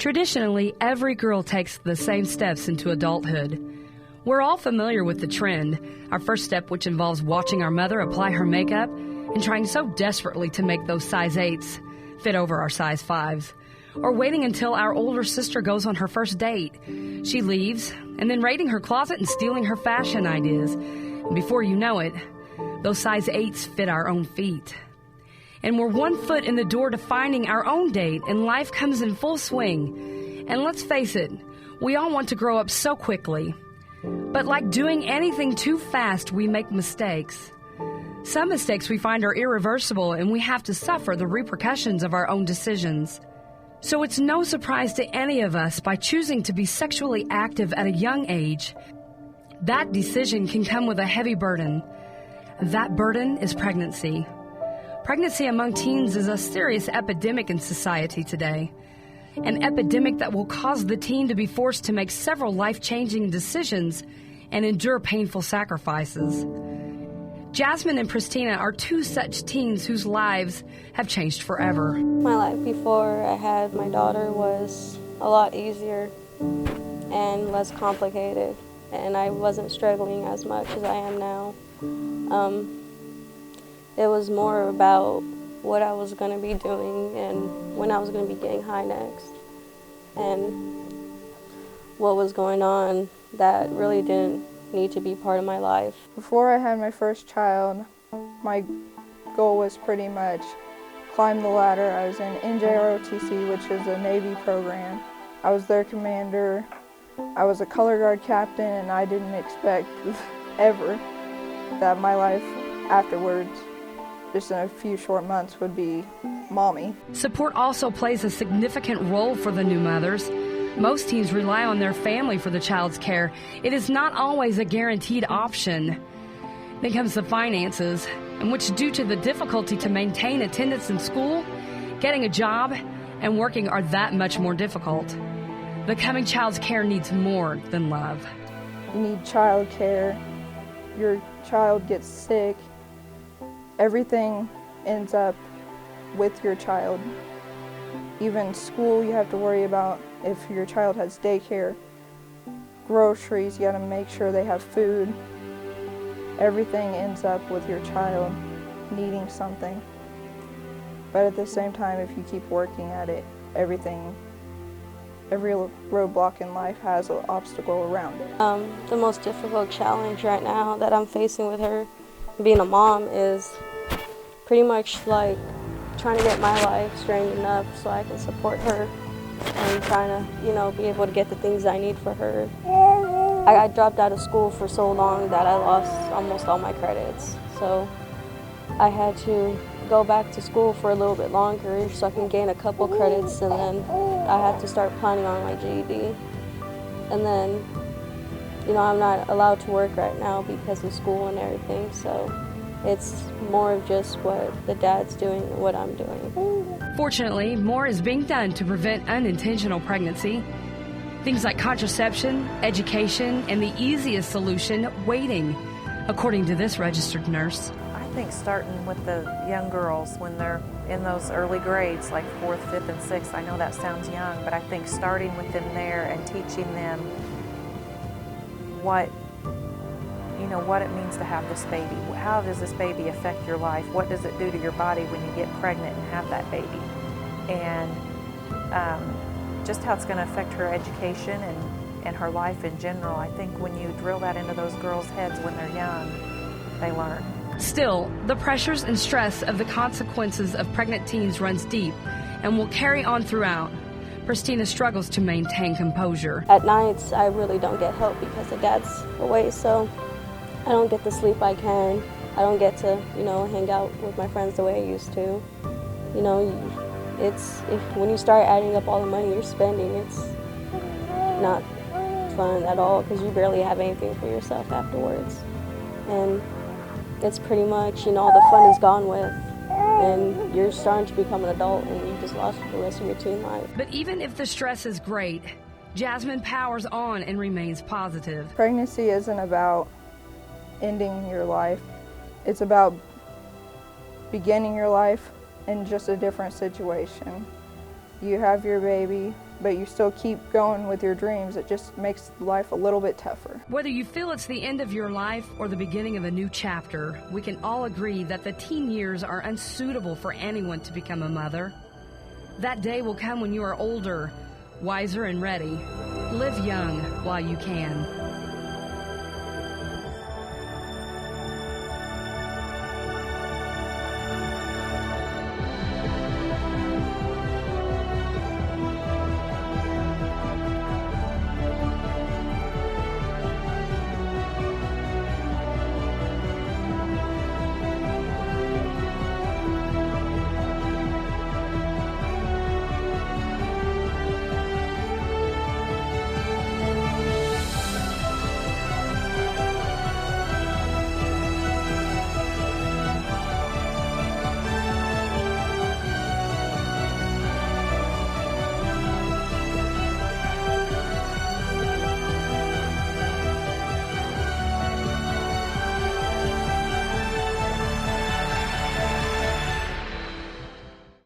Traditionally, every girl takes the same steps into adulthood. We're all familiar with the trend, our first step which involves watching our mother apply her makeup and trying so desperately to make those size 8s fit over our size 5s. Or waiting until our older sister goes on her first date. She leaves, and then raiding her closet and stealing her fashion ideas. And before you know it, those size 8s fit our own feet. And we're one foot in the door to finding our own date, and life comes in full swing. And let's face it, we all want to grow up so quickly. But like doing anything too fast, we make mistakes. Some mistakes we find are irreversible, and we have to suffer the repercussions of our own decisions. So it's no surprise to any of us by choosing to be sexually active at a young age. That decision can come with a heavy burden. That burden is pregnancy. Pregnancy among teens is a serious epidemic in society today. An epidemic that will cause the teen to be forced to make several life-changing decisions and endure painful sacrifices. Jasmine and Pristina are two such teens whose lives have changed forever. My life before I had my daughter was a lot easier and less complicated, and I wasn't struggling as much as I am now. It was more about what I was going to be doing and when I was going to be getting high next, and what was going on that really didn't need to be part of my life. Before I had my first child, my goal was pretty much climb the ladder. I was in NJROTC, which is a Navy program. I was their commander. I was a color guard captain, and I didn't expect ever that my life afterwards, just in a few short months, would be mommy. Support also plays a significant role for the new mothers. Most teens rely on their family for the child's care. It is not always a guaranteed option. Then comes the finances, in which, due to the difficulty to maintain attendance in school, getting a job and working are that much more difficult. The coming child's care needs more than love. You need child care. Your child gets sick. Everything ends up with your child. Even school, you have to worry about if your child has daycare. Groceries, you got to make sure they have food. Everything ends up with your child needing something. But at the same time, if you keep working at it, every roadblock in life has an obstacle around it. The most difficult challenge right now that I'm facing with her being a mom is pretty much like trying to get my life straightened enough so I can support her and trying to, be able to get the things I need for her. I dropped out of school for so long that I lost almost all my credits. So I had to go back to school for a little bit longer so I can gain a couple credits, and then I had to start planning on my GED. And then, I'm not allowed to work right now because of school and everything, so it's more of just what the dad's doing and what I'm doing. Fortunately, more is being done to prevent unintentional pregnancy. Things like contraception, education, and the easiest solution, waiting, according to this registered nurse. I think starting with the young girls when they're in those early grades, like 4th, 5th, and 6th, I know that sounds young, but I think starting with them there and teaching them what it means to have this baby. How does this baby affect your life? What does it do to your body when you get pregnant and have that baby? And just how it's going to affect her education and her life in general. I think when you drill that into those girls' heads when they're young, they learn. Still, the pressures and stress of the consequences of pregnant teens runs deep and will carry on throughout. Pristina struggles to maintain composure. At nights, I really don't get help because the dad's away, so I don't get the sleep I can. I don't get to, hang out with my friends the way I used to. When you start adding up all the money you're spending, it's not fun at all because you barely have anything for yourself afterwards. And it's pretty much, all the fun is gone with, and you're starting to become an adult and you just lost the rest of your teen life. But even if the stress is great, Jasmine powers on and remains positive. Pregnancy isn't about ending your life. It's about beginning your life in just a different situation. You have your baby, but you still keep going with your dreams. It just makes life a little bit tougher. Whether you feel it's the end of your life or the beginning of a new chapter, we can all agree that the teen years are unsuitable for anyone to become a mother. That day will come when you are older, wiser, and ready. Live young while you can.